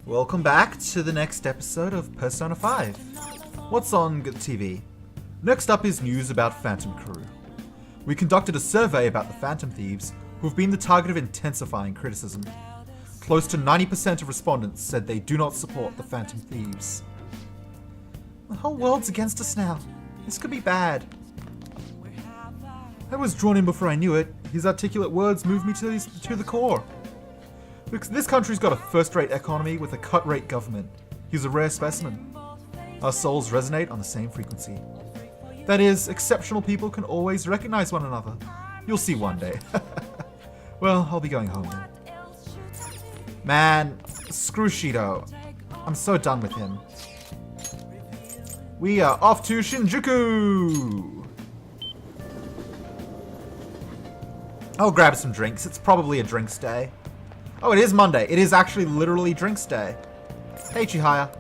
Welcome back to the next episode of Persona 5. What's on TV? Next up is news about Phantom Crew. We conducted a survey about the Phantom Thieves, who have been the target of intensifying criticism. Close to 90% of respondents said they do not support the Phantom Thieves. The whole world's against us now. This could be bad. I was drawn in before I knew it. His articulate words moved me to the core. This country's got a first-rate economy with a cut-rate government. He's a rare specimen. Our souls resonate on the same frequency. That is, exceptional people can always recognize one another. You'll see one day. Well, I'll be going home then. Man, screw Shido. I'm so done with him. We are off to Shinjuku! I'll grab some drinks. It's probably a drinks day. Oh, it is Monday. It is actually literally drinks day. Hey, Chihaya.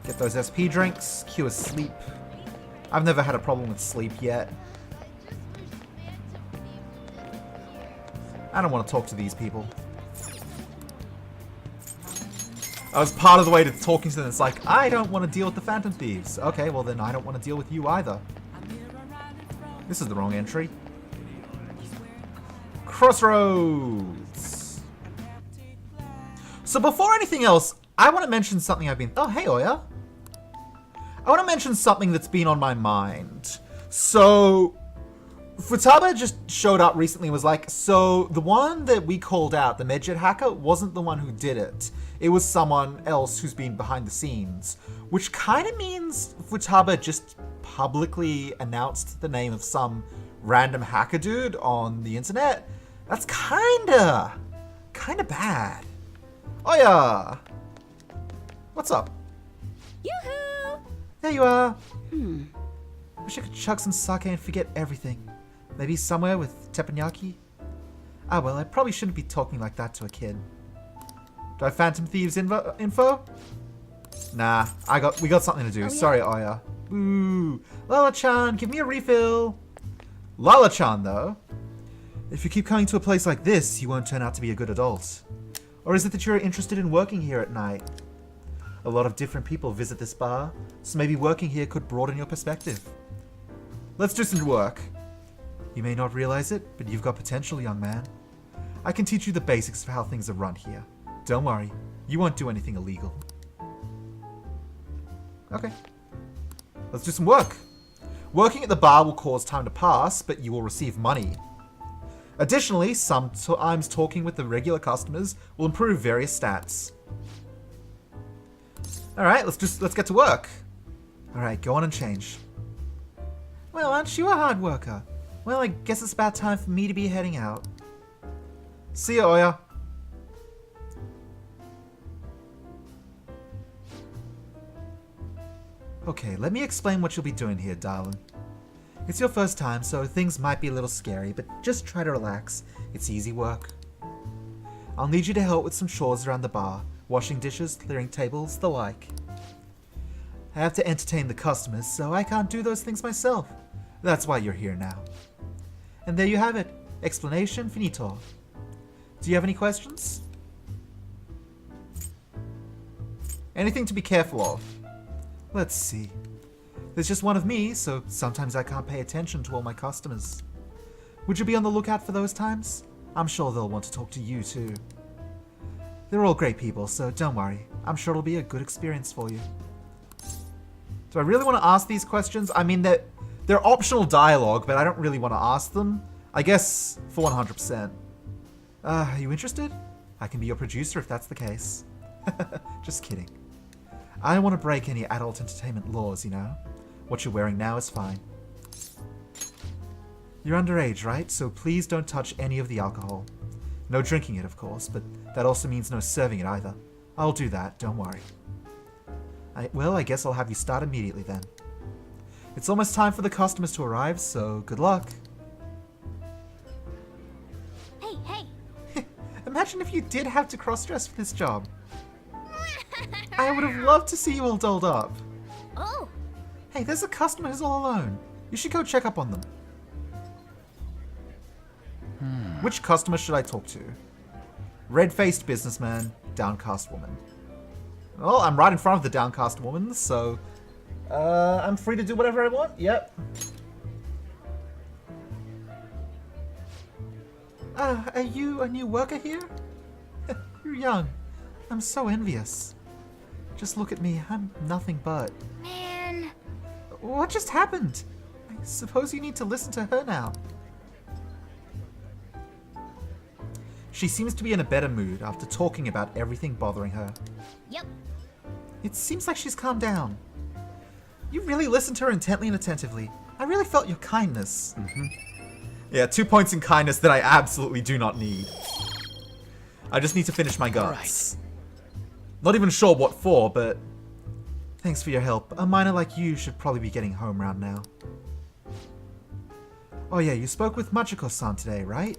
Get those SP drinks. Cure sleep. I've never had a problem with sleep yet. I don't want to talk to these people. I was part of the way to talking to them. It's like, I don't want to deal with the Phantom Thieves. Okay, well then I don't want to deal with you either. This is the wrong entry. Crossroads. So before anything else, I want to mention something Oh, hey, Oya. I want to mention something that's been on my mind. So, Futaba just showed up recently and was like, so the one that we called out, the Medjet hacker, wasn't the one who did it. It was someone else who's been behind the scenes. Which kind of means Futaba just publicly announced the name of some random hacker dude on the internet. That's kinda bad. Oh yeah. What's up? Yoo-hoo! There you are. Wish I could chug some sake and forget everything. Maybe somewhere with teppanyaki? Ah well, I probably shouldn't be talking like that to a kid. Do I have Phantom Thieves info? Nah, we got something to do. Oh, yeah. Sorry, Oya. Ooh, Lala-chan, give me a refill. Lala-chan, though. If you keep coming to a place like this, you won't turn out to be a good adult. Or is it that you're interested in working here at night? A lot of different people visit this bar, so maybe working here could broaden your perspective. Let's do some work. You may not realize it, but you've got potential, young man. I can teach you the basics of how things are run here. Don't worry, you won't do anything illegal. Okay. Let's do some work. Working at the bar will cause time to pass, but you will receive money. Additionally, sometimes talking with the regular customers will improve various stats. Alright, let's get to work. Alright, go on and change. Well, aren't you a hard worker? Well, I guess it's about time for me to be heading out. See ya, Oya. Okay, let me explain what you'll be doing here, darling. It's your first time, so things might be a little scary, but just try to relax. It's easy work. I'll need you to help with some chores around the bar. Washing dishes, clearing tables, the like. I have to entertain the customers, so I can't do those things myself. That's why you're here now. And there you have it. Explanation finito. Do you have any questions? Anything to be careful of? Let's see. There's just one of me, so sometimes I can't pay attention to all my customers. Would you be on the lookout for those times? I'm sure they'll want to talk to you too. They're all great people, so don't worry. I'm sure it'll be a good experience for you. Do I really want to ask these questions? I mean, they're optional dialogue, but I don't really want to ask them. I guess for 100%. Are you interested? I can be your producer if that's the case. Just kidding. I don't want to break any adult entertainment laws, you know? What you're wearing now is fine. You're underage, right? So please don't touch any of the alcohol. No drinking it, of course, but that also means no serving it either. I'll do that, don't worry. Well, I guess I'll have you start immediately then. It's almost time for the customers to arrive, so good luck. Hey! Imagine if you did have to cross-dress for this job. I would have loved to see you all dolled up. Oh! Hey, there's a customer who's all alone. You should go check up on them. Which customer should I talk to? Red-faced businessman, downcast woman. Well, I'm right in front of the downcast woman, so I'm free to do whatever I want. Yep. Are you a new worker here? You're young. I'm so envious. Just look at me. I'm nothing but. Man. What just happened? I suppose you need to listen to her now. She seems to be in a better mood after talking about everything bothering her. Yep. It seems like she's calmed down. You really listened to her intently and attentively. I really felt your kindness. Yeah, 2 points in kindness that I absolutely do not need. I just need to finish my guts. Not even sure what for, but thanks for your help. A miner like you should probably be getting home round now. Oh yeah, you spoke with Machiko-san today, right?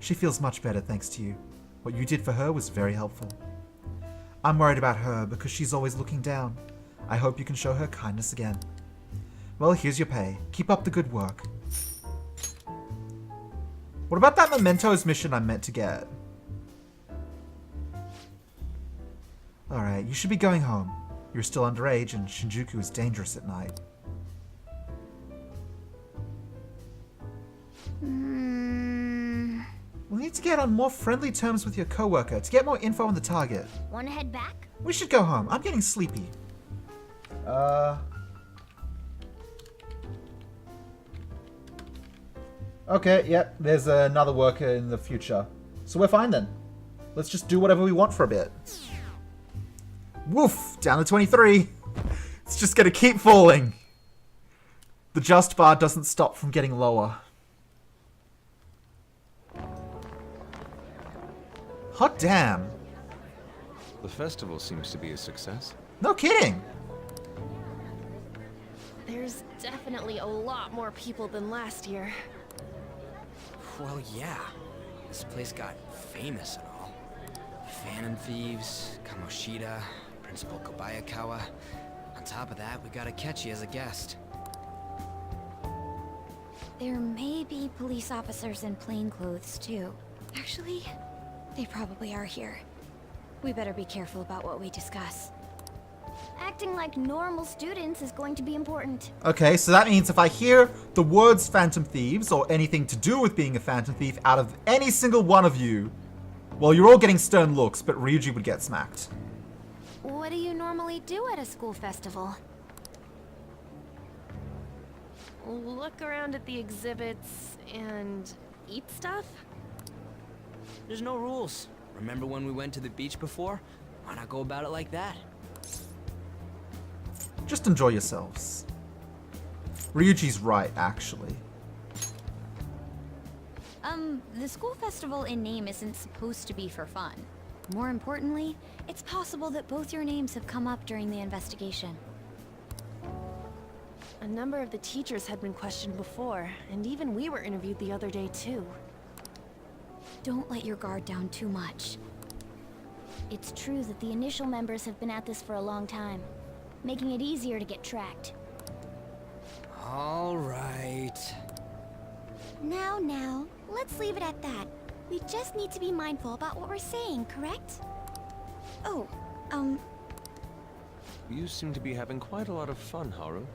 She feels much better thanks to you. What you did for her was very helpful. I'm worried about her because she's always looking down. I hope you can show her kindness again. Well, here's your pay. Keep up the good work. What about that mementos mission I'm meant to get? Alright, you should be going home. You're still underage and Shinjuku is dangerous at night. We'll need to get on more friendly terms with your coworker to get more info on the target. Wanna head back? We should go home. I'm getting sleepy. Okay, yep, there's another worker in the future. So we're fine then. Let's just do whatever we want for a bit. Woof! Down to 23. It's just gonna keep falling. The just bar doesn't stop from getting lower. Hot damn. The festival seems to be a success. No kidding. There's definitely a lot more people than last year. Well, yeah. This place got famous and all. Phantom Thieves, Kamoshida, Principal Kobayakawa. On top of that, we got Akechi as a guest. There may be police officers in plainclothes, too. Actually, they probably are here. We better be careful about what we discuss. Acting like normal students is going to be important. Okay, so that means if I hear the words Phantom Thieves or anything to do with being a Phantom Thief out of any single one of you, well, you're all getting stern looks, but Ryuji would get smacked. What do you normally do at a school festival? Look around at the exhibits and eat stuff? There's no rules. Remember when we went to the beach before? Why not go about it like that? Just enjoy yourselves. Ryuji's right, actually. The school festival in name isn't supposed to be for fun. More importantly, it's possible that both your names have come up during the investigation. A number of the teachers had been questioned before, and even we were interviewed the other day too. Don't let your guard down too much. It's true that the initial members have been at this for a long time, making it easier to get tracked. All right. Now, let's leave it at that. We just need to be mindful about what we're saying, correct? Oh, You seem to be having quite a lot of fun, Haru.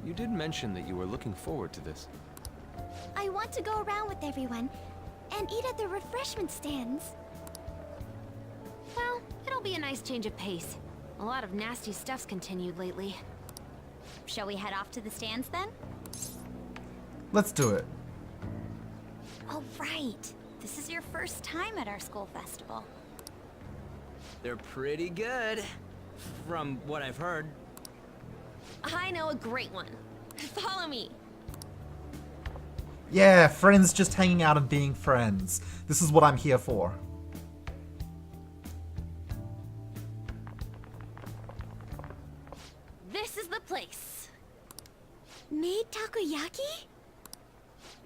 You did mention that you were looking forward to this. I want to go around with everyone and eat at the refreshment stands. Well, it'll be a nice change of pace. A lot of nasty stuff's continued lately. Shall we head off to the stands then? Let's do it. Oh, right. This is your first time at our school festival. They're pretty good. From what I've heard. I know a great one. Follow me. Yeah, friends just hanging out and being friends. This is what I'm here for. This is the place. Made takoyaki?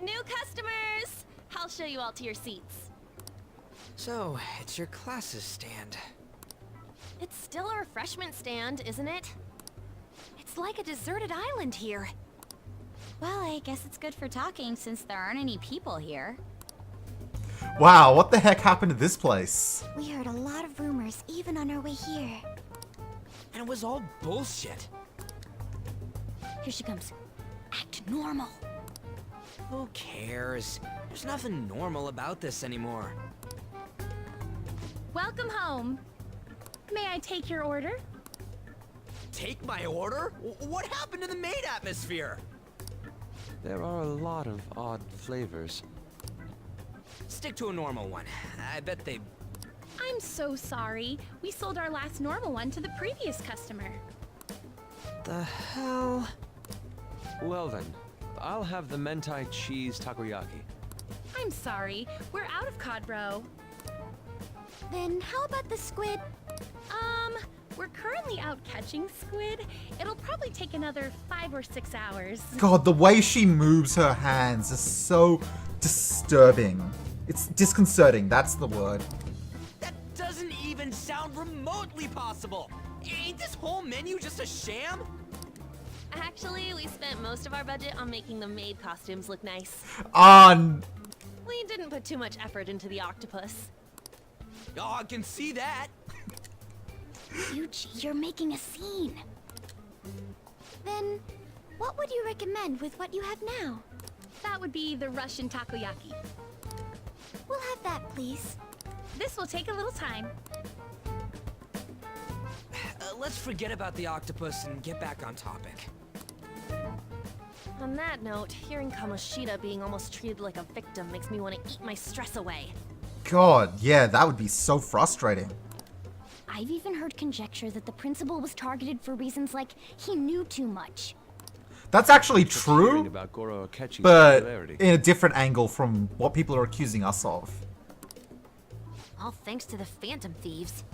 New customers! I'll show you all to your seats. So, it's your class's stand. It's still a refreshment stand, isn't it? It's like a deserted island here. Well, I guess it's good for talking since there aren't any people here. Wow, what the heck happened to this place? We heard a lot of rumors, even on our way here. And it was all bullshit. Here she comes. Act normal. Who cares? There's nothing normal about this anymore. Welcome home. May I take your order? Take my order? What happened to the maid atmosphere? There are a lot of odd flavors. Stick to a normal one. I bet they... I'm so sorry. We sold our last normal one to the previous customer. The hell? Well then, I'll have the mentai cheese takoyaki. I'm sorry. We're out of cod roe. Then how about the squid? We're currently out catching squid. It'll probably take another 5 or 6 hours. God, the way she moves her hands is so disturbing. It's disconcerting, that's the word. That doesn't even sound remotely possible. Ain't this whole menu just a sham? Actually, we spent most of our budget on making the maid costumes look nice. On. We didn't put too much effort into the octopus. Oh, I can see that. Yuji, you're making a scene. Then, what would you recommend with what you have now? That would be the Russian takoyaki. We'll have that, please. This will take a little time. Let's forget about the octopus and get back on topic. On that note, hearing Kamoshida being almost treated like a victim makes me want to eat my stress away. God, yeah, that would be so frustrating. I've even heard conjecture that the principal was targeted for reasons like he knew too much. That's actually Just hearing true, about Goro Akechi's but popularity. in a different angle from what people are accusing us of. All thanks to the Phantom Thieves.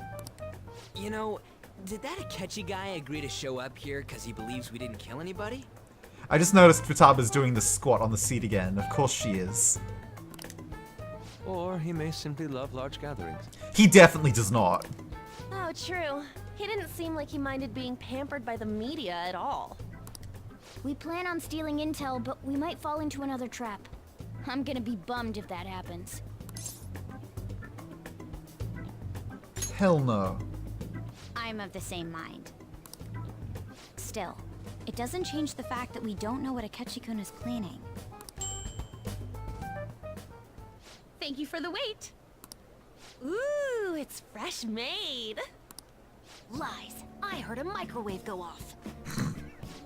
You know, did that Akechi guy agree to show up here because he believes we didn't kill anybody? I just noticed Futaba's doing the squat on the seat again. Of course she is. Or he may simply love large gatherings. He definitely does not. Oh, true. He didn't seem like he minded being pampered by the media at all. We plan on stealing intel, but we might fall into another trap. I'm gonna be bummed if that happens. Hell no. I'm of the same mind. Still, it doesn't change the fact that we don't know what Akechi-kun is planning. Thank you for the wait. Ooh, it's fresh made. Lies. I heard a microwave go off.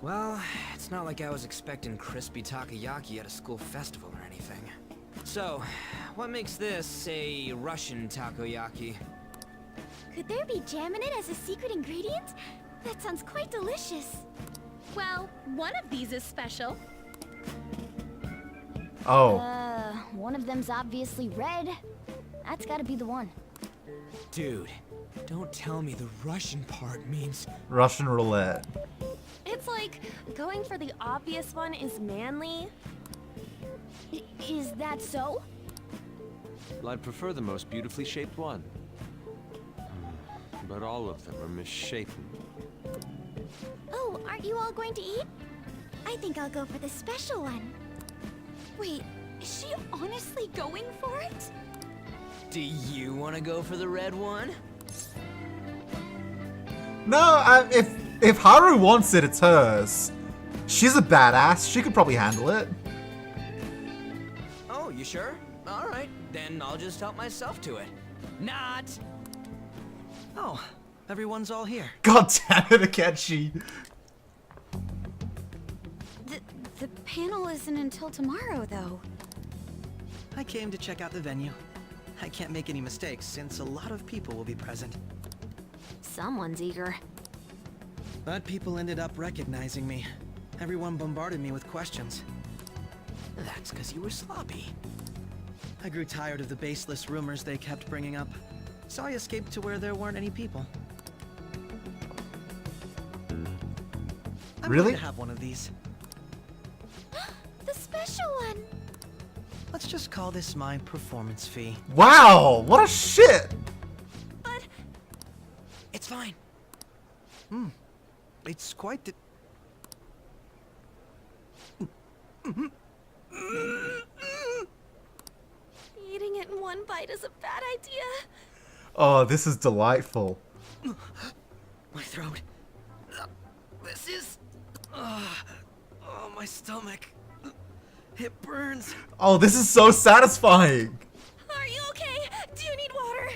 Well, it's not like I was expecting crispy takoyaki at a school festival or anything. So, what makes this a Russian takoyaki? Could there be jam in it as a secret ingredient? That sounds quite delicious. Well, one of these is special. Oh. One of them's obviously red. That's gotta be the one. Dude, don't tell me the Russian part means... Russian roulette. It's like going for the obvious one is manly. Is that so? Well, I'd prefer the most beautifully shaped one. But all of them are misshapen. Oh, aren't you all going to eat? I think I'll go for the special one. Wait, is she honestly going for it? Do you want to go for the red one? No, if Haru wants it, it's hers. She's a badass. She could probably handle it. Oh, you sure? Alright, then I'll just help myself to it. Not! Oh, everyone's all here. God damn it, Akechi. The panel isn't until tomorrow, though. I came to check out the venue. I can't make any mistakes since a lot of people will be present. Someone's eager. But people ended up recognizing me. Everyone bombarded me with questions. That's because you were sloppy. I grew tired of the baseless rumors they kept bringing up, so I escaped to where there weren't any people. I'm Really? going to have one of these. The special one! Let's just call this my performance fee. Wow, what a shit. But It's fine. It's quite the... eating it in one bite is a bad idea. Oh, this is delightful. My throat. This is... oh, my stomach. It burns. Oh, this is so satisfying. Are you okay? Do you need water?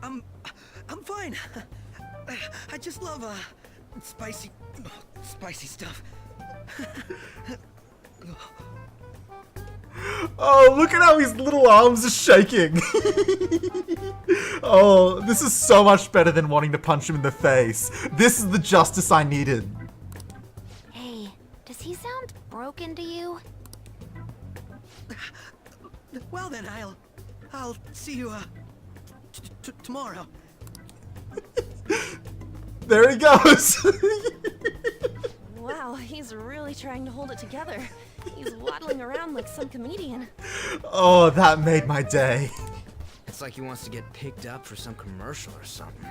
I'm fine. I just love, spicy stuff. Oh, look at how his little arms are shaking. Oh, this is so much better than wanting to punch him in the face. This is the justice I needed. Hey, does he sound broken to you? Well then, I'll see you, tomorrow. There he goes. Wow, he's really trying to hold it together. He's waddling around like some comedian. Oh, that made my day. It's like he wants to get picked up for some commercial or something.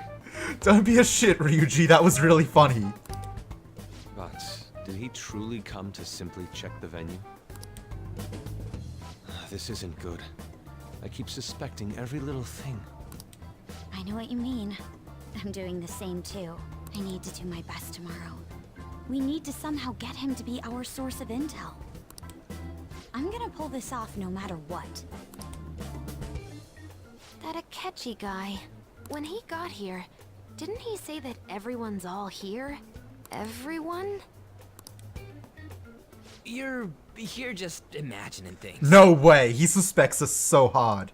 Don't be a shit, Ryuji. That was really funny. But did he truly come to simply check the venue? This isn't good. I keep suspecting every little thing. I know what you mean. I'm doing the same too. I need to do my best tomorrow. We need to somehow get him to be our source of intel. I'm gonna pull this off no matter what. That Akechi guy, when he got here, didn't he say that everyone's all here? Everyone? You're just imagining things. No way. He suspects us so hard.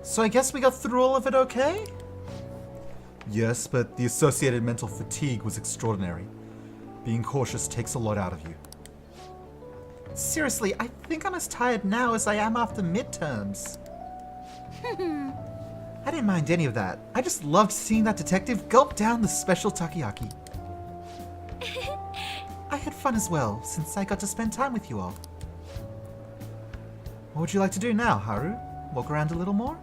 So I guess we got through all of it okay? Yes, but the associated mental fatigue was extraordinary. Being cautious takes a lot out of you. Seriously, I think I'm as tired now as I am after midterms. I didn't mind any of that. I just loved seeing that detective gulp down the special takoyaki. I had fun as well, since I got to spend time with you all. What would you like to do now, Haru? Walk around a little more?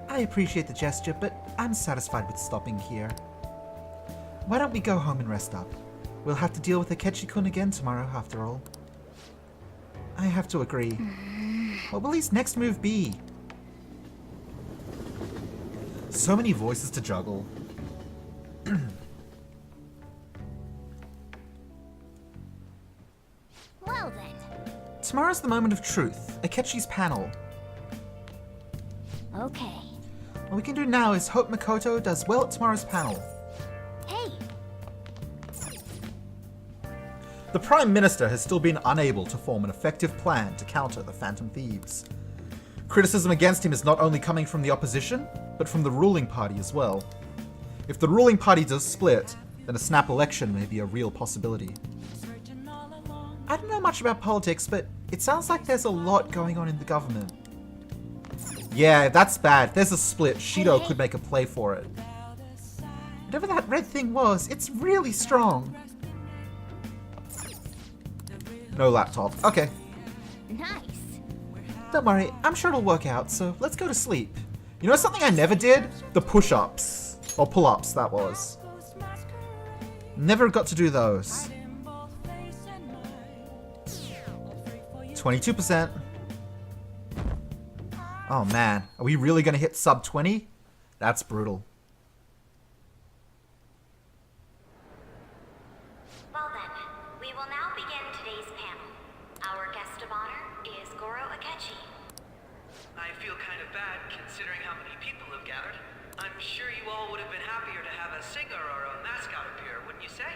I appreciate the gesture, but I'm satisfied with stopping here. Why don't we go home and rest up? We'll have to deal with Akechi-kun again tomorrow, after all. I have to agree. What will his next move be? So many voices to juggle. Well then. Tomorrow's the moment of truth. Akechi's panel. Okay. What we can do now is hope Makoto does well at tomorrow's panel. Hey, The Prime Minister has still been unable to form an effective plan to counter the Phantom Thieves. Criticism against him is not only coming from the opposition, but from the ruling party as well. If the ruling party does split, then a snap election may be a real possibility. I don't know much about politics, but it sounds like there's a lot going on in the government. Yeah, that's bad. If there's a split, Shido could make a play for it. Whatever that red thing was, it's really strong. No laptop. Okay. nice. Don't worry, I'm sure it'll work out, so let's go to sleep. You know something I never did? The push-ups. Or pull-ups, that was. Never got to do those. 22%. Oh man, are we really gonna hit sub 20? That's brutal. Well then, we will now begin today's panel. Our guest of honor is Goro Akechi. I feel kind of bad considering how many people have gathered. I'm sure you all would have been happier to have a singer or a mascot appear, wouldn't you say?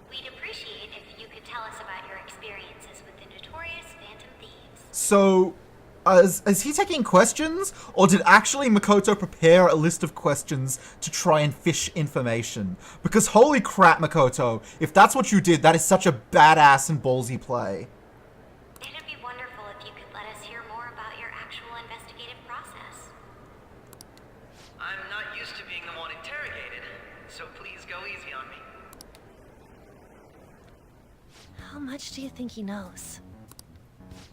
We'd appreciate if you could tell us about your experiences with the notorious Phantom Thieves. So, is he taking questions? Or did actually Makoto prepare a list of questions to try and fish information? Because holy crap, Makoto, if that's what you did, that is such a badass and ballsy play. It'd be wonderful if you could let us hear more about your actual investigative process. I'm not used to being the one interrogated, so please go easy on me. How much do you think he knows?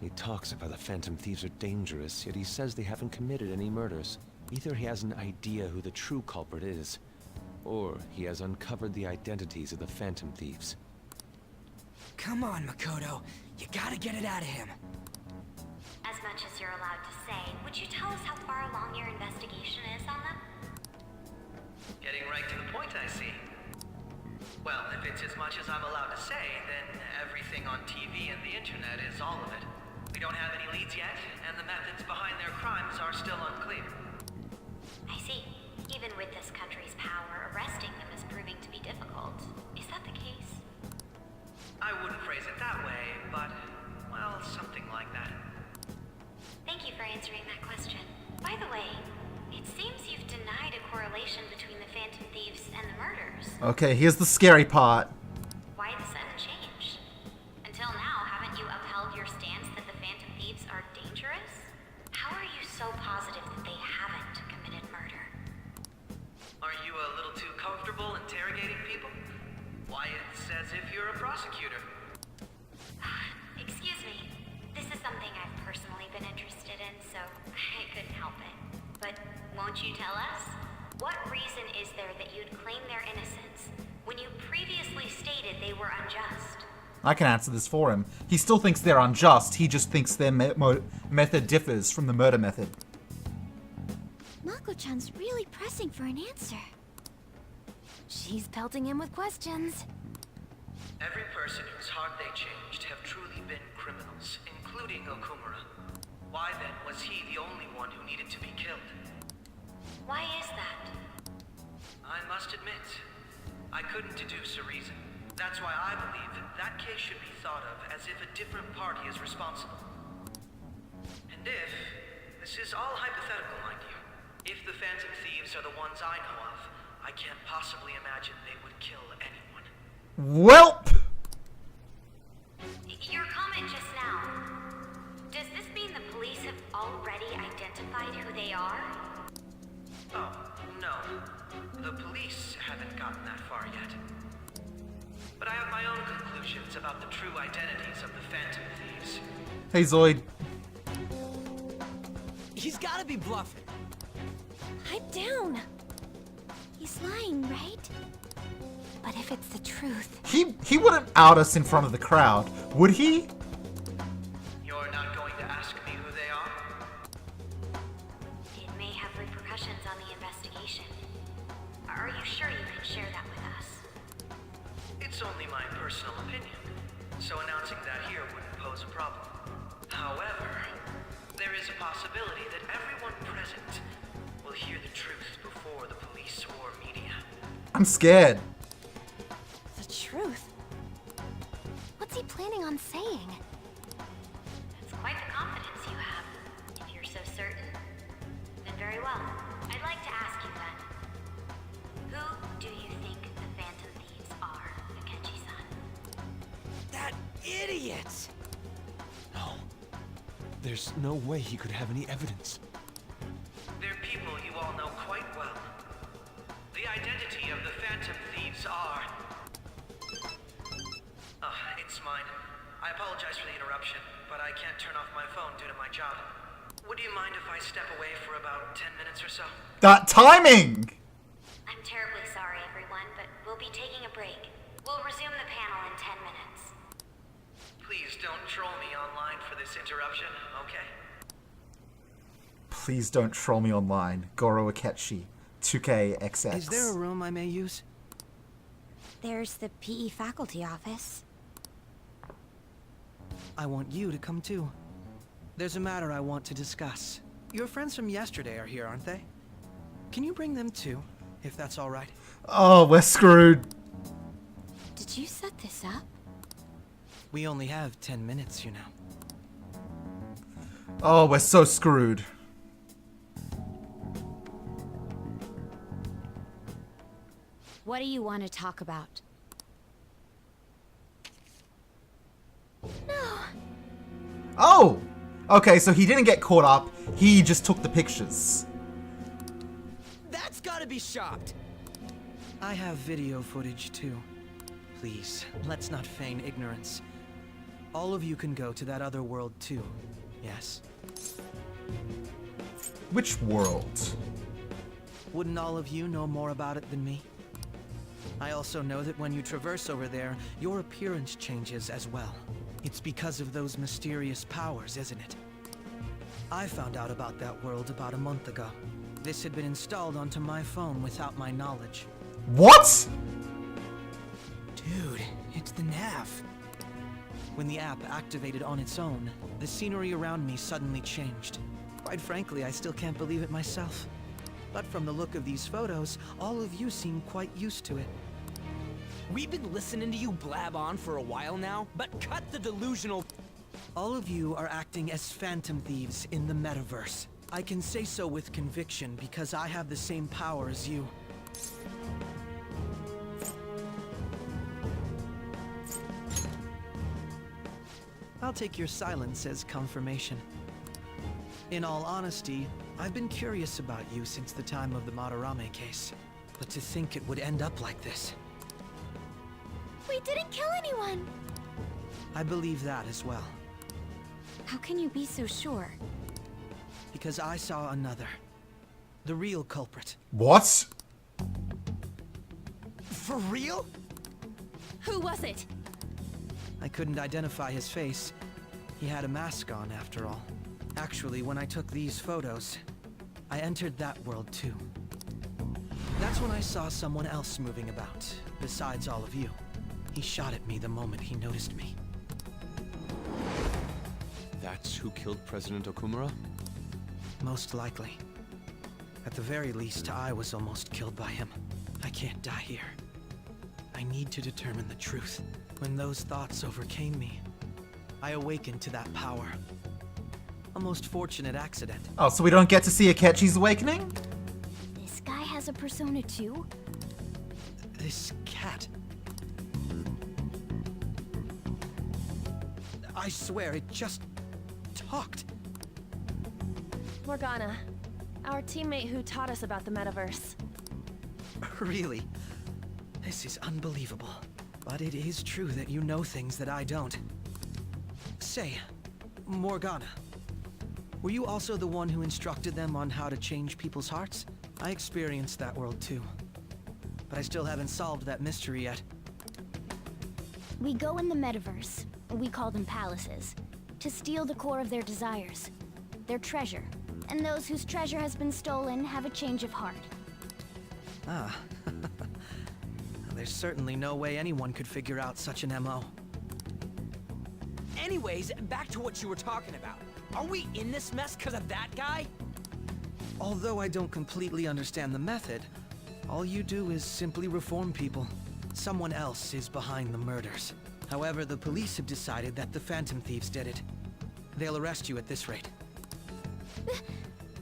He talks about the Phantom Thieves are dangerous, yet he says they haven't committed any murders. Either he has an idea who the true culprit is, or he has uncovered the identities of the Phantom Thieves. Come on, Makoto. You gotta get it out of him. As much as you're allowed to say, would you tell us how far along your investigation is on them? Getting right to the point, I see. Well, if it's as much as I'm allowed to say, then everything on TV and the internet is all of it. We don't have any leads yet, and the methods behind their crimes are still unclear. I see. Even with this country's power, arresting them is proving to be difficult. Is that the case? I wouldn't phrase it that way, but, well, something like that. Thank you for answering that question. By the way, it seems you've denied a correlation between the Phantom Thieves and the murders. Okay, here's the scary part. Why the sudden change? Until now, haven't you upheld your stance that the Phantom Thieves are dangerous? How are you so positive that they haven't committed murder? Are you a little too comfortable interrogating people? Why, it's as if you're a prosecutor. Excuse me. This is something I've personally been interested in, so I couldn't help it. But won't you tell us? What reason is there that you'd claim their innocence when you previously stated they were unjust? I can answer this for him. He still thinks they're unjust. He just thinks their method differs from the murder method. Mako-chan's really pressing for an answer. She's pelting him with questions. Every person whose heart they changed have truly been criminals, including Okumura. Why then was he the only one who needed to be killed? Why is that? I must admit, I couldn't deduce a reason. That's why I believe that case should be thought of as if a different party is responsible. And if, this is all hypothetical, mind you, if the Phantom Thieves are the ones I know of, I can't possibly imagine they would kill anyone. Welp! Your comment just now. Does this mean the police have already identified who they are? Oh, no. The police haven't gotten that far yet. But I have my own conclusions about the true identities of the Phantom Thieves. Hey, Zoid. He's gotta be bluffing. Pipe down. He's lying, right? But if it's the truth... He wouldn't out us in front of the crowd, would he? You're not going to ask me who they are? It may have repercussions on the investigation. Are you sure you can share that with us? It's only my personal opinion, so announcing that here wouldn't pose a problem. However, there is a possibility that everyone present will hear the truth before the police or media. I'm scared. The truth? What's he planning on saying? That's quite the confidence you have. If you're so certain. Then very well. I'd like to ask you then. Who do you think the Phantom Thieves are, Akechi-san? That idiot! No. There's no way he could have any evidence. They're people you all know quite well. The identity of the Phantom Thieves are... it's mine. I apologize for the interruption, but I can't turn off my phone due to my job. Would you mind if I step away for about 10 minutes or so? That timing! I'm terribly sorry, everyone, but we'll be taking a break. We'll resume the panel in 10 minutes. Please don't troll me online for this interruption, okay? Please don't troll me online. Goro Akechi. 2KXX. Is there a room I may use? There's the PE faculty office. I want you to come too. There's a matter I want to discuss. Your friends from yesterday are here, aren't they? Can you bring them too, if that's all right? Oh, we're screwed. Did you set this up? We only have 10 minutes, you know. Oh, we're so screwed. What do you want to talk about? Oh! Okay, so he didn't get caught up. He just took the pictures. That's gotta be shopped! I have video footage too. Please, let's not feign ignorance. All of you can go to that other world too, yes? Which world? Wouldn't all of you know more about it than me? I also know that when you traverse over there, your appearance changes as well. It's because of those mysterious powers, isn't it? I found out about that world about a month ago. This had been installed onto my phone without my knowledge. What? Dude, it's the nav. When the app activated on its own, the scenery around me suddenly changed. Quite frankly, I still can't believe it myself. But from the look of these photos, all of you seem quite used to it. We've been listening to you blab on for a while now, but cut the delusional... All of you are acting as phantom thieves in the metaverse. I can say so with conviction because I have the same power as you. I'll take your silence as confirmation. In all honesty, I've been curious about you since the time of the Madarame case. But to think it would end up like this. We didn't kill anyone! I believe that as well. How can you be so sure? Because I saw another. The real culprit. What? For real? Who was it? I couldn't identify his face. He had a mask on, after all. Actually, when I took these photos, I entered that world too. That's when I saw someone else moving about, besides all of you. He shot at me the moment he noticed me. That's who killed President Okumura? Most likely. At the very least, I was almost killed by him. I can't die here. I need to determine the truth. When those thoughts overcame me, I awakened to that power. A most fortunate accident. Oh, so we don't get to see Akechi's awakening? This guy has a persona too? This cat. I swear, it just talked. Morgana, our teammate who taught us about the metaverse. Really? This is unbelievable. But it is true that you know things that I don't. Say, Morgana, were you also the one who instructed them on how to change people's hearts? I experienced that world too. But I still haven't solved that mystery yet. We go in the metaverse, we call them palaces, to steal the core of their desires, their treasure. And those whose treasure has been stolen have a change of heart. Ah. There's certainly no way anyone could figure out such an MO. Anyways, back to what you were talking about. Are we in this mess because of that guy? Although I don't completely understand the method, all you do is simply reform people. Someone else is behind the murders. However, the police have decided that the Phantom Thieves did it. They'll arrest you at this rate.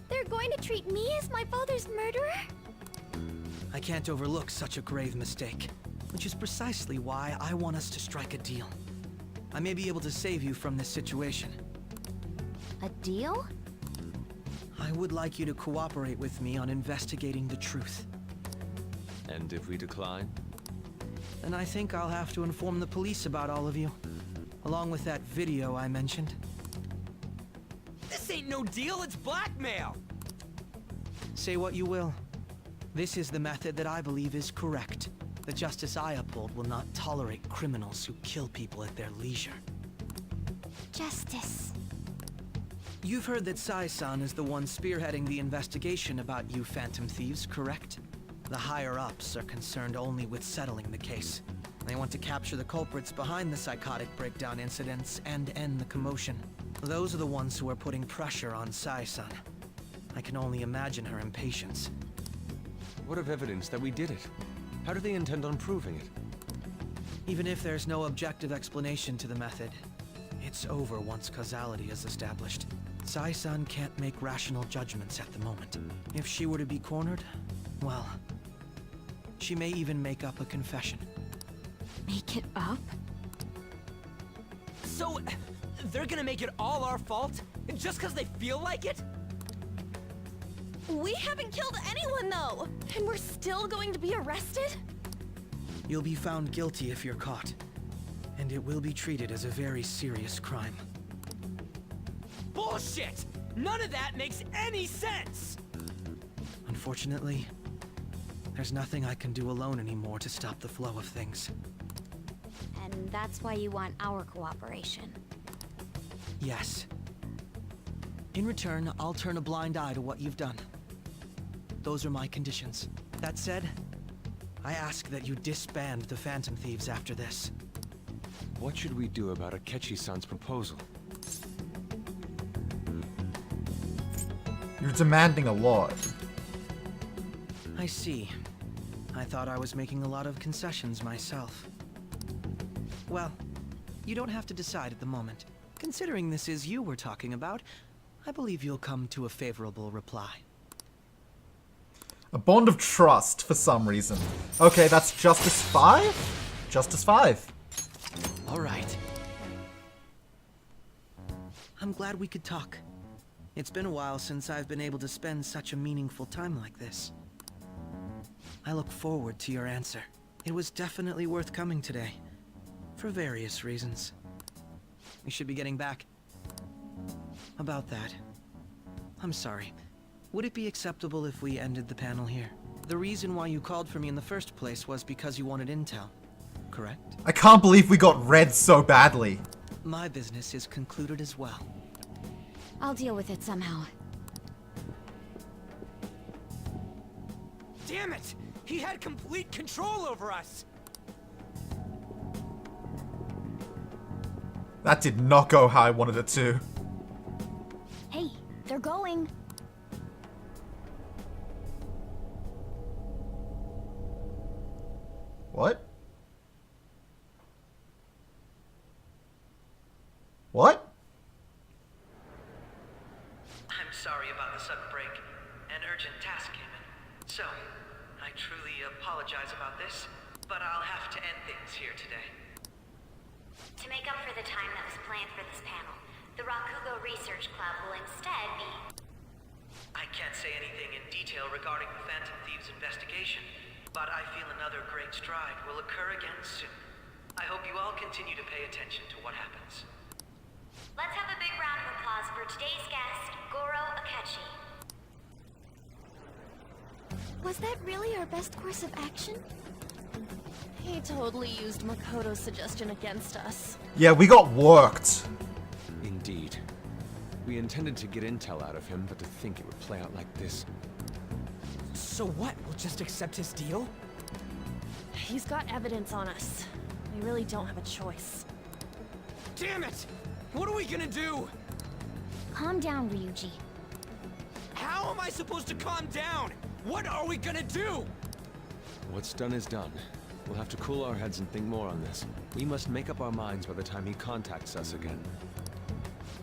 They're going to treat me as my father's murderer? I can't overlook such a grave mistake, which is precisely why I want us to strike a deal. I may be able to save you from this situation. A deal? I would like you to cooperate with me on investigating the truth. And if we decline? Then I think I'll have to inform the police about all of you, along with that video I mentioned. This ain't no deal, it's blackmail! Say what you will. This is the method that I believe is correct. The justice I uphold will not tolerate criminals who kill people at their leisure. Justice. You've heard that Sai-san is the one spearheading the investigation about you Phantom Thieves, correct? The higher-ups are concerned only with settling the case. They want to capture the culprits behind the psychotic breakdown incidents and end the commotion. Those are the ones who are putting pressure on Sai-san. I can only imagine her impatience. What of evidence that we did it? How do they intend on proving it? Even if there's no objective explanation to the method, it's over once causality is established. Sai-san can't make rational judgments at the moment. If she were to be cornered, well, she may even make up a confession. Make it up? So, they're gonna make it all our fault? Just because they feel like it? We haven't killed anyone though! And we're still going to be arrested? You'll be found guilty if you're caught. And it will be treated as a very serious crime. Bullshit! None of that makes any sense! Unfortunately, there's nothing I can do alone anymore to stop the flow of things. And that's why you want our cooperation. Yes. In return, I'll turn a blind eye to what you've done. Those are my conditions. That said, I ask that you disband the Phantom Thieves after this. What should we do about Akechi-san's proposal? You're demanding a lot. I see. I thought I was making a lot of concessions myself. Well, you don't have to decide at the moment. Considering this is you we're talking about, I believe you'll come to a favorable reply. A bond of trust for some reason. Okay, that's Justice 5? Justice 5. All right. I'm glad we could talk. It's been a while since I've been able to spend such a meaningful time like this. I look forward to your answer. It was definitely worth coming today, for various reasons. We should be getting back. About that, I'm sorry. Would it be acceptable if we ended the panel here? The reason why you called for me in the first place was because you wanted intel, correct? I can't believe we got read so badly. My business is concluded as well. I'll deal with it somehow. Damn it! He had complete control over us! That did not go how I wanted it to. Hey, they're going. What? What? I'm sorry about the sudden break. An urgent task came in. So, I truly apologize about this, but I'll have to end things here today. To make up for the time that was planned for this panel, the Rakugo Research Club will instead be... I can't say anything in detail regarding the Phantom Thieves investigation, but I feel another great stride will occur again soon. I hope you all continue to pay attention to what happens. Let's have a big round of applause for today's guest, Goro Akechi. Was that really our best course of action? He totally used Makoto's suggestion against us. Yeah, we got worked. Indeed. We intended to get intel out of him, but to think it would play out like this. So what? We'll just accept his deal? He's got evidence on us. We really don't have a choice. Damn it! What are we gonna do? Calm down, Ryuji. How am I supposed to calm down? What are we gonna do? What's done is done. We'll have to cool our heads and think more on this. We must make up our minds by the time he contacts us again.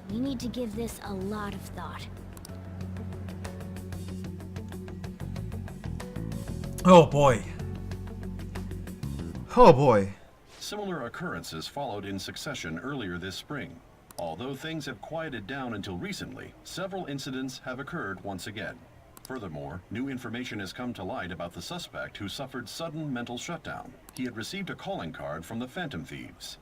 We need to give this a lot of thought. Oh boy. Oh boy. Similar occurrences followed in succession earlier this spring. Although things have quieted down until recently, several incidents have occurred once again. Furthermore, new information has come to light about the suspect who suffered sudden mental shutdown. He had received a calling card from the Phantom Thieves.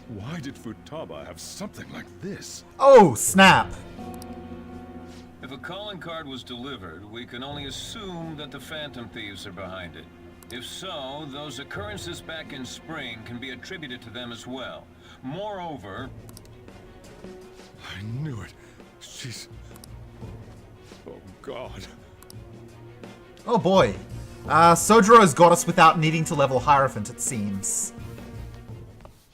Why did Futaba have something like this? Oh, snap. If a calling card was delivered, we can only assume that the Phantom Thieves are behind it. If so, those occurrences back in spring can be attributed to them as well. Moreover... I knew it. She's... Oh, God. Oh boy. Sojiro's got us without needing to level Hierophant, it seems.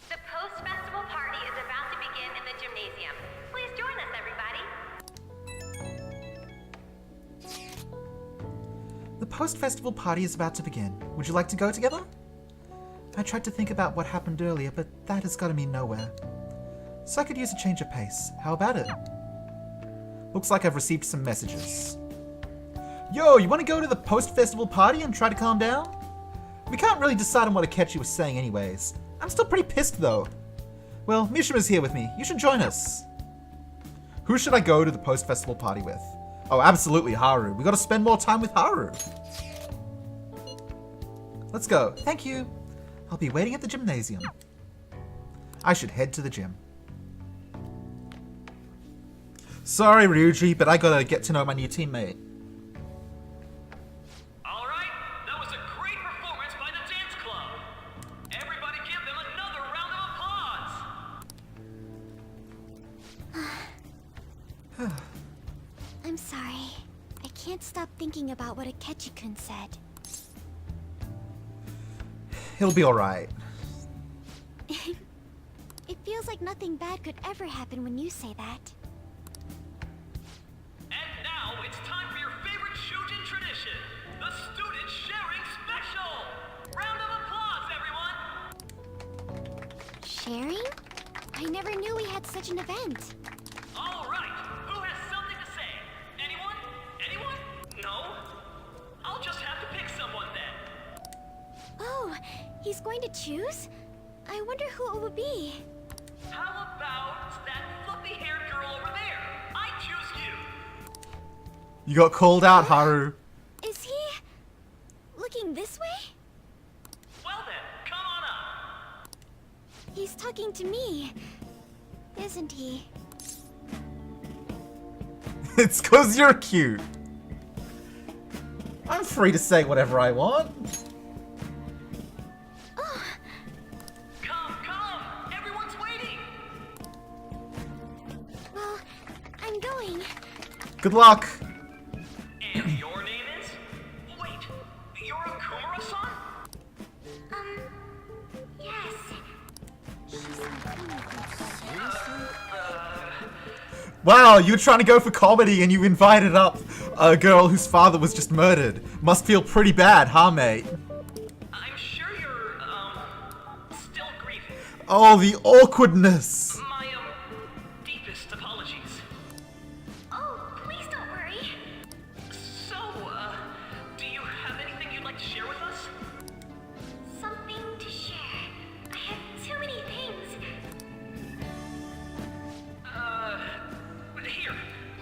The post-festival party is about to begin in the gymnasium. Please join us, everybody. The post-festival party is about to begin. Would you like to go together? I tried to think about what happened earlier, but that has gotten me nowhere. So I could use a change of pace. How about it? Looks like I've received some messages. Yo, you want to go to the post-festival party and try to calm down? We can't really decide on what Akechi was saying anyways. I'm still pretty pissed though. Well, Mishima's here with me. You should join us. Who should I go to the post-festival party with? Oh, absolutely Haru. We gotta spend more time with Haru. Let's go. Thank you. I'll be waiting at the gymnasium. I should head to the gym. Sorry, Ryuji, but I gotta get to know my new teammate. All right, that was a great performance by the dance club. Everybody give them another round of applause. I'm sorry. I can't stop thinking about what Akechi-kun said. He'll be alright. It feels like nothing bad could ever happen when you say that. And now it's time for your favorite Shujin tradition, the student sharing special. Round of applause, everyone. Sharing? I never knew we had such an event. All right, who has something to say? Anyone? Anyone? No? I'll just have to pick someone then. Oh, he's going to choose? I wonder who it would be. How about that fluffy-haired girl over there? I choose you. You got called out, Haru. Is he looking this way? Well then, come on up. He's talking to me, isn't he? It's 'cause you're cute. I'm free to say whatever I want. Oh, Come, come! Everyone's waiting! well, I'm going. Good luck. And your name is? Wait, you're a Kumura-san? Yes. Wow, you were trying to go for comedy and you invited up a girl whose father was just murdered. Must feel pretty bad, huh, mate? I'm sure you're, still grieving. Oh, the awkwardness. My, deepest apologies. Oh, please don't worry. So, do you have anything you'd like to share with us? Something to share. I have too many things. Here,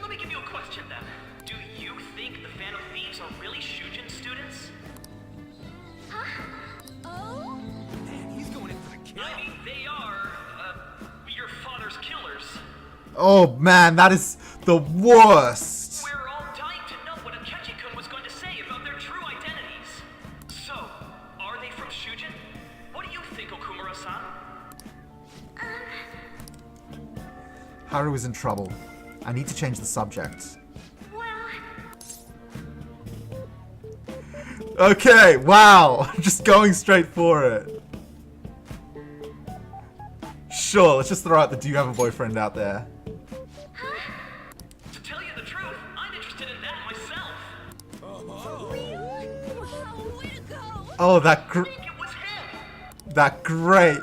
let me give you a question then. Do you think the Phantom Thieves are really Shujin students? Huh? Oh? He's going in for the kill. I mean, they are, your father's killers. Oh man, that is the worst. We're all dying to know what Akechi-kun was going to say about their true identities. So, are they from Shujin? What do you think, Okumura-san? Haru is in trouble. I need to change the subject. Well, Okay, wow. Just going straight for it. Sure, let's just throw out the do you have a boyfriend out there. To tell you the truth, I'm interested in that myself. really? Wow, way to go! Oh, I think it was him. that great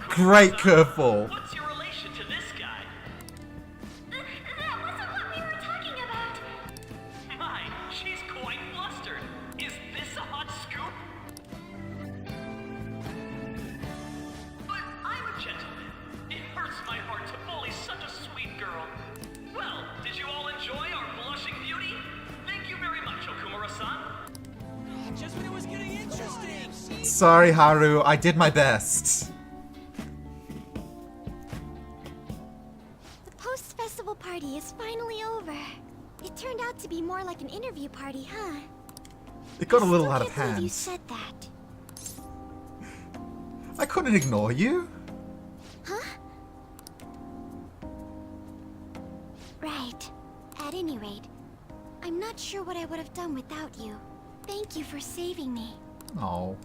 curveball. What's your relation to this guy? That wasn't what we were talking about. My, she's quite flustered. Is this a hot scoop? But I'm a gentleman. It hurts my heart to bully such a sweet girl. Well, did you all enjoy our blushing beauty? Thank you very much, Okumura-san. Just when it was getting interesting. Sorry, Haru, I did my best. The post-festival party is finally over. It turned out to be more like an interview party, huh? It got a little Still out of can't believe you hand. said that. I couldn't ignore you. Huh? Right. At any rate, I'm not sure what I would have done without you. Thank you for saving me. Oh.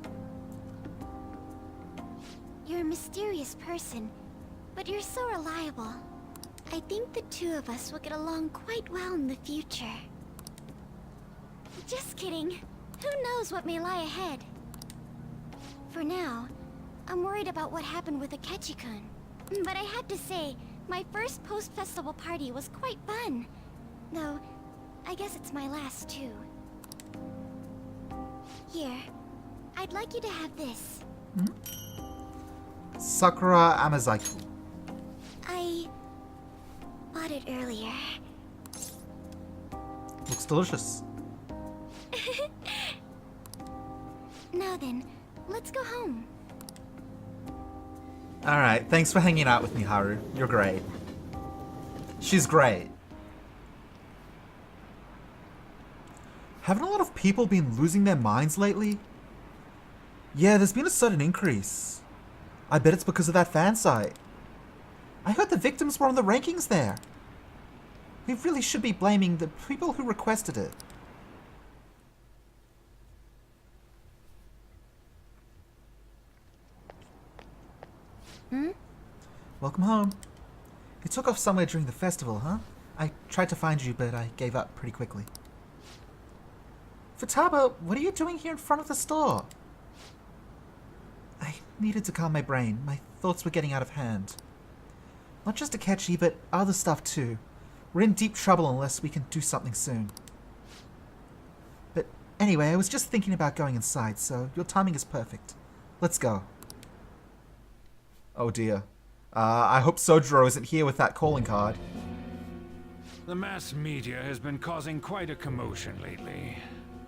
You're a mysterious person, but you're so reliable. I think the two of us will get along quite well in the future. Just kidding. Who knows what may lie ahead? For now, I'm worried about what happened with Akechi-kun. But I had to say, my first post-festival party was quite fun. Though, I guess it's my last too. Here, I'd like you to have this. Sakura Amazaki. I bought it earlier. Looks delicious. Now then, let's go home. Alright, thanks for hanging out with me, Haru. You're great. She's great. Haven't a lot of people been losing their minds lately? Yeah, there's been a sudden increase. I bet it's because of that fan site. I heard the victims were on the rankings there. We really should be blaming the people who requested it. Welcome home. You took off somewhere during the festival, huh? I tried to find you, but I gave up pretty quickly. Futaba, what are you doing here in front of the store? I needed to calm my brain. My thoughts were getting out of hand. Not just Akechi, but other stuff too. We're in deep trouble unless we can do something soon. But anyway, I was just thinking about going inside, so your timing is perfect. Let's go. Oh dear. I hope Sojiro isn't here with that calling card. The mass media has been causing quite a commotion lately.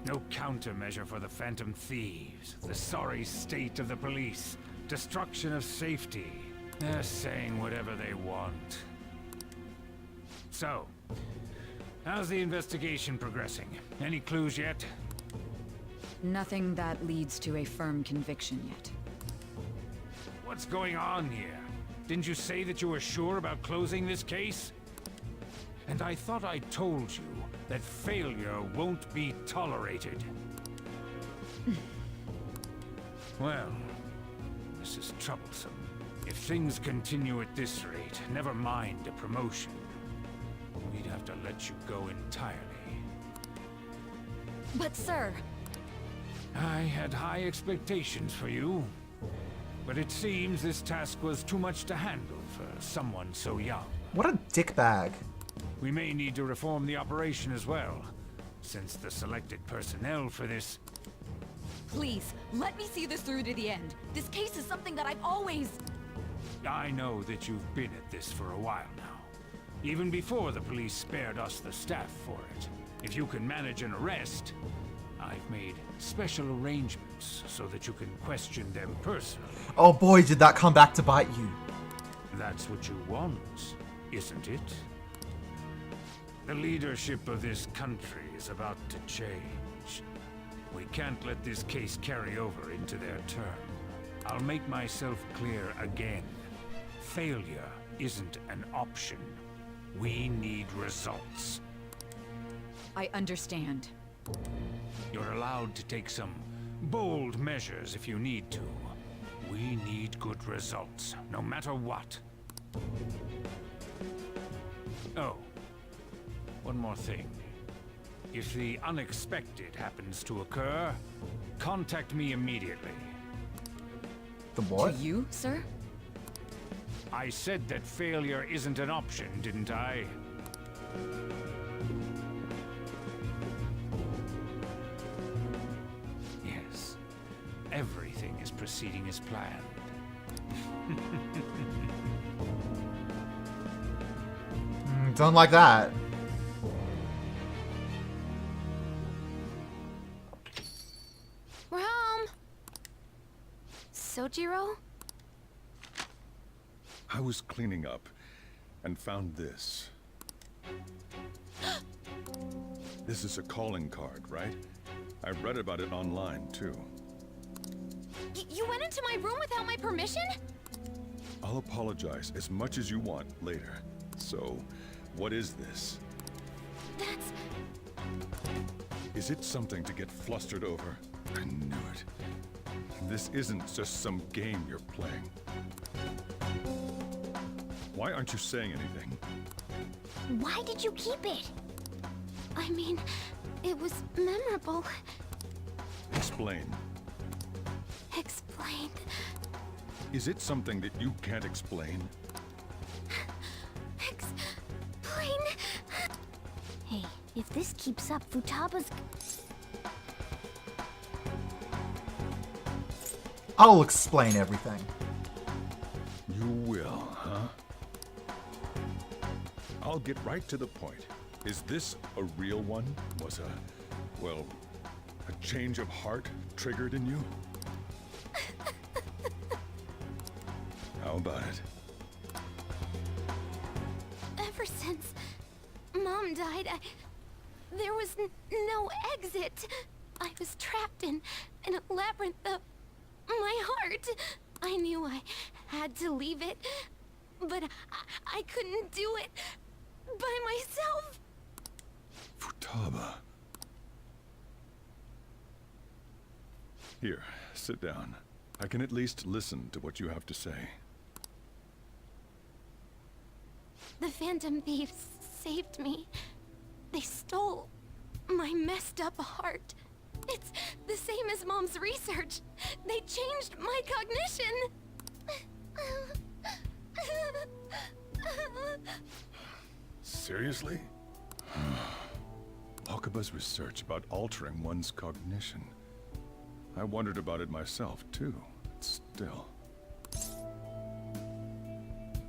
No countermeasure for the Phantom Thieves, the sorry state of the police, destruction of safety. They're saying whatever they want. So, how's the investigation progressing? Any clues yet? Nothing that leads to a firm conviction yet. What's going on here? Didn't you say that you were sure about closing this case? And I thought I told you that failure won't be tolerated. Well, this is troublesome. If things continue at this rate, never mind a promotion. We'd have to let you go entirely. But sir... I had high expectations for you. But it seems this task was too much to handle for someone so young. What a dickbag. We may need to reform the operation as well, since the selected personnel for this... Please, let me see this through to the end. This case is something that I've always... I know that you've been at this for a while now. Even before the police spared us the staff for it. If you can manage an arrest, I've made special arrangements so that you can question them personally. Oh boy, did that come back to bite you. That's what you want, isn't it? The leadership of this country is about to change. We can't let this case carry over into their term. I'll make myself clear again. Failure isn't an option. We need results. I understand. You're allowed to take some bold measures if you need to. We need good results, no matter what. Oh, one more thing. If the unexpected happens to occur, contact me immediately. The what? To you, sir? I said that failure isn't an option, didn't I? Yes. Everything is proceeding as planned. Don't like that. We're home. Sojiro? I was cleaning up and found this. This is a calling card, right? I read about it online, too. You went into my room without my permission? I'll apologize as much as you want later. So, what is this? That's... Is it something to get flustered over? I knew it. This isn't just some game you're playing. Why aren't you saying anything? Why did you keep it? I mean, it was memorable. Explain. Explain. Is it something that you can't explain? Explain. Hey, if this keeps up, Futaba's... I'll explain everything. You will, huh? I'll get right to the point. Is this a real one? Was well, a change of heart triggered in you? How about it? Ever since Since Mom died, there was no exit. I was trapped in a labyrinth of my heart. I knew I had to leave it, but I couldn't do it by myself. Futaba. Here, sit down. I can at least listen to what you have to say. The Phantom Thieves saved me. They stole my messed up heart. It's the same as Mom's research. They changed my cognition. Seriously? Wakaba's research about altering one's cognition. I wondered about it myself, too. Still.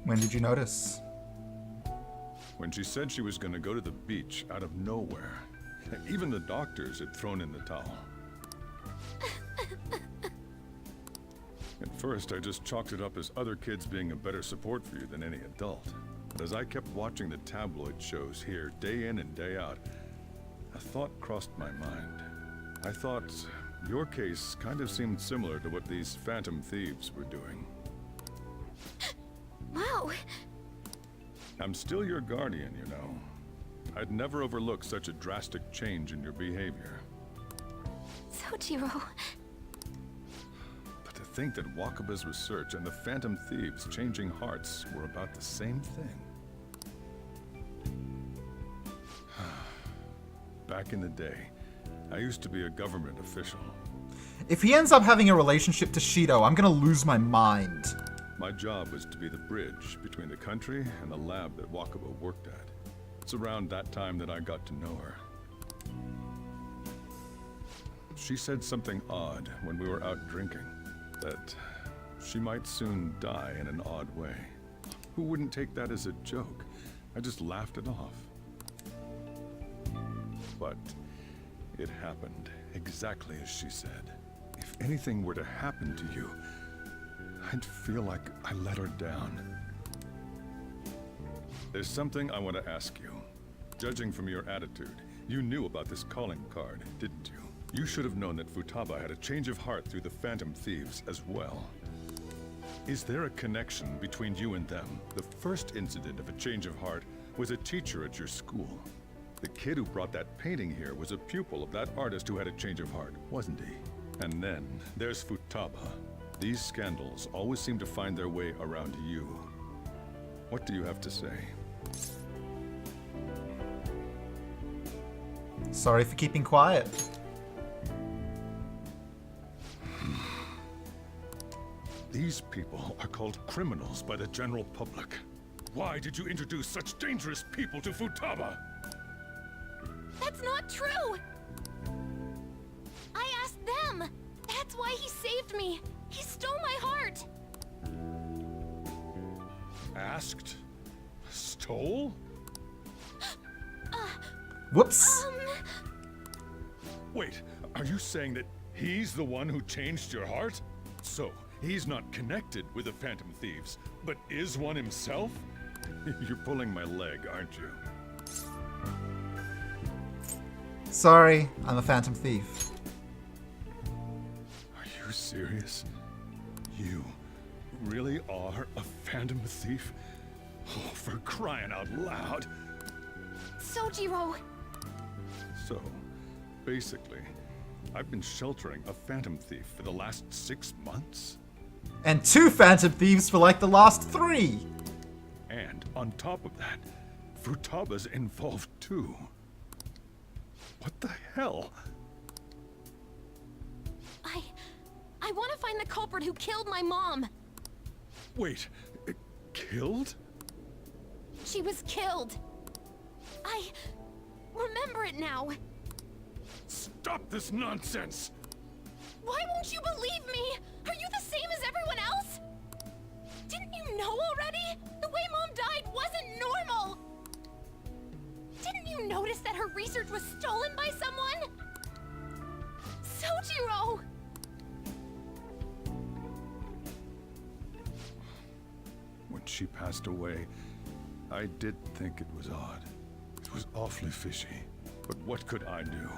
When did you notice? When she said she was gonna go to the beach out of nowhere. Even the doctors had thrown in the towel. At first, I just chalked it up as other kids being a better support for you than any adult. But as I kept watching the tabloid shows here, day in and day out, a thought crossed my mind. I thought your case kind of seemed similar to what these Phantom Thieves were doing. Wow. I'm still your guardian, you know. I'd never overlook such a drastic change in your behavior. Sojiro. But to think that Wakaba's research and the Phantom Thieves changing hearts were about the same thing. Back in the day, I used to be a government official. If he ends up having a relationship to Shido, I'm gonna lose my mind. My job was to be the bridge between the country and the lab that Wakaba worked at. It's around that time that I got to know her. She said something odd when we were out drinking, that she might soon die in an odd way. Who wouldn't take that as a joke? I just laughed it off. But it happened exactly as she said. If anything were to happen to you, I'd feel like I let her down. There's something I want to ask you. Judging from your attitude, you knew about this calling card, didn't you? You should have known that Futaba had a change of heart through the Phantom Thieves as well. Is there a connection between you and them? The first incident of a change of heart was a teacher at your school. The kid who brought that painting here was a pupil of that artist who had a change of heart, wasn't he? And then there's Futaba. These scandals always seem to find their way around you. What do you have to say? Sorry for keeping quiet. These people are called criminals by the general public. Why did you introduce such dangerous people to Futaba? That's not true! I asked them! That's why he saved me! He stole my heart! Asked? Stole? Whoops. Wait, are you saying that he's the one who changed your heart? So, he's not connected with the Phantom Thieves, but is one himself? You're pulling my leg, aren't you? Sorry, I'm a Phantom Thief. Are you serious? You really are a Phantom Thief? Oh, for crying out loud! Sojiro! So, basically, I've been sheltering a Phantom Thief for the last 6 months? And 2 Phantom Thieves for like the last 3! And on top of that, Futaba's involved too. What the hell? I want to find the culprit who killed my mom! Wait, killed? She was killed! I remember it now! Stop this nonsense! Why won't you believe me? Are you the same as everyone else? Didn't you know already? The way Mom died wasn't normal! Didn't you notice that her research was stolen by someone? Sojiro! When she passed away, I did think it was odd. It was awfully fishy. But what could I do?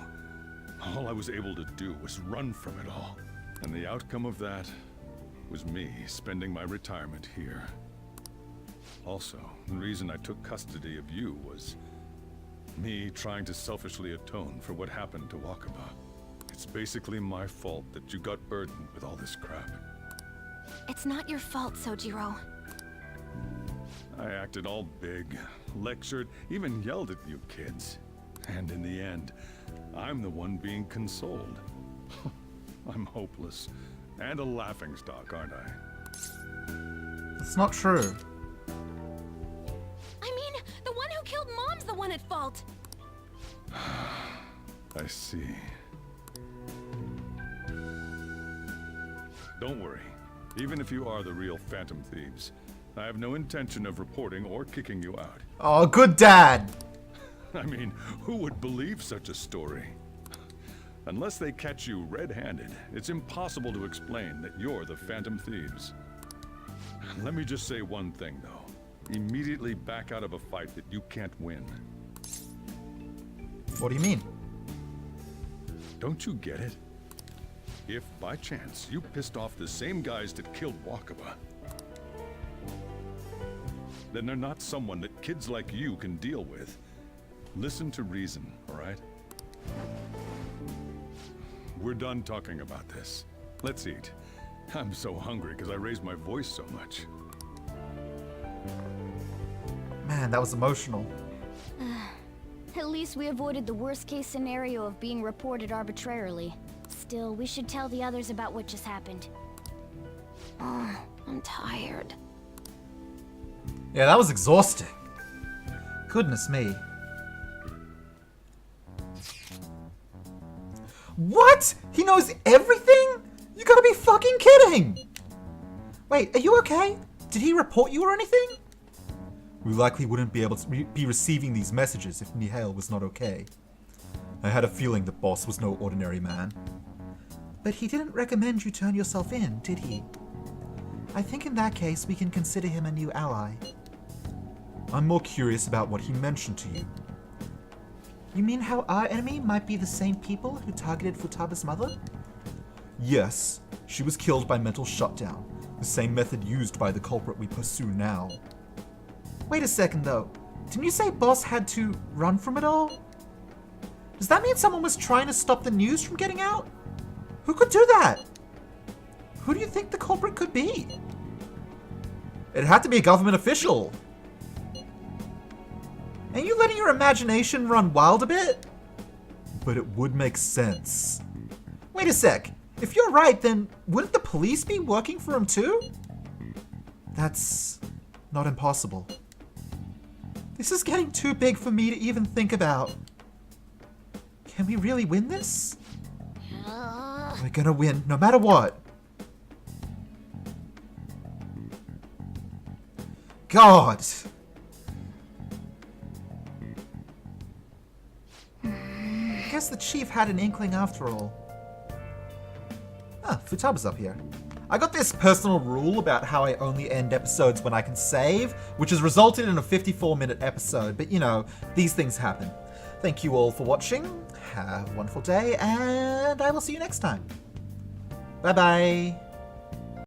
All I was able to do was run from it all. And the outcome of that was me spending my retirement here. Also, the reason I took custody of you was me trying to selfishly atone for what happened to Wakaba. It's basically my fault that you got burdened with all this crap. It's not your fault, Sojiro. I acted all big, lectured, even yelled at you kids. And in the end, I'm the one being consoled. I'm hopeless. And a laughingstock, aren't I? It's not true. I mean, the one who killed Mom's the one at fault. I see. Don't worry. Even if you are the real Phantom Thieves, I have no intention of reporting or kicking you out. Oh, good dad! I mean, who would believe such a story? Unless they catch you red-handed, it's impossible to explain that you're the Phantom Thieves. Let me just say one thing, though. Immediately back out of a fight that you can't win. What do you mean? Don't you get it? If, by chance, you pissed off the same guys that killed Wakaba, then they're not someone that kids like you can deal with. Listen to reason, all right? We're done talking about this. Let's eat. I'm so hungry because I raised my voice so much. Man, that was emotional. At least we avoided the worst case scenario of being reported arbitrarily. Still, we should tell the others about what just happened. Oh, I'm tired. Yeah, that was exhausting. Goodness me. What? He knows everything? You gotta be fucking kidding! Wait, are you okay? Did he report you or anything? We likely wouldn't be able to be receiving these messages if Nihal was not okay. I had a feeling the boss was no ordinary man. But he didn't recommend you turn yourself in, did he? I think in that case we can consider him a new ally. I'm more curious about what he mentioned to you. You mean how our enemy might be the same people who targeted Futaba's mother? Yes, she was killed by mental shutdown, the same method used by the culprit we pursue now. Wait a second though, didn't you say Boss had to run from it all? Does that mean someone was trying to stop the news from getting out? Who could do that? Who do you think the culprit could be? It had to be a government official. Ain't you letting your imagination run wild a bit? But it would make sense. Wait a sec. If you're right, then wouldn't the police be working for him too? That's not impossible. This is getting too big for me to even think about. Can we really win this? We're gonna win, no matter what. God! I guess the chief had an inkling after all. Ah, Futaba's up here. I got this personal rule about how I only end episodes when I can save, which has resulted in a 54-minute episode, but you know, these things happen. Thank you all for watching, have a wonderful day, and I will see you next time. Bye-bye.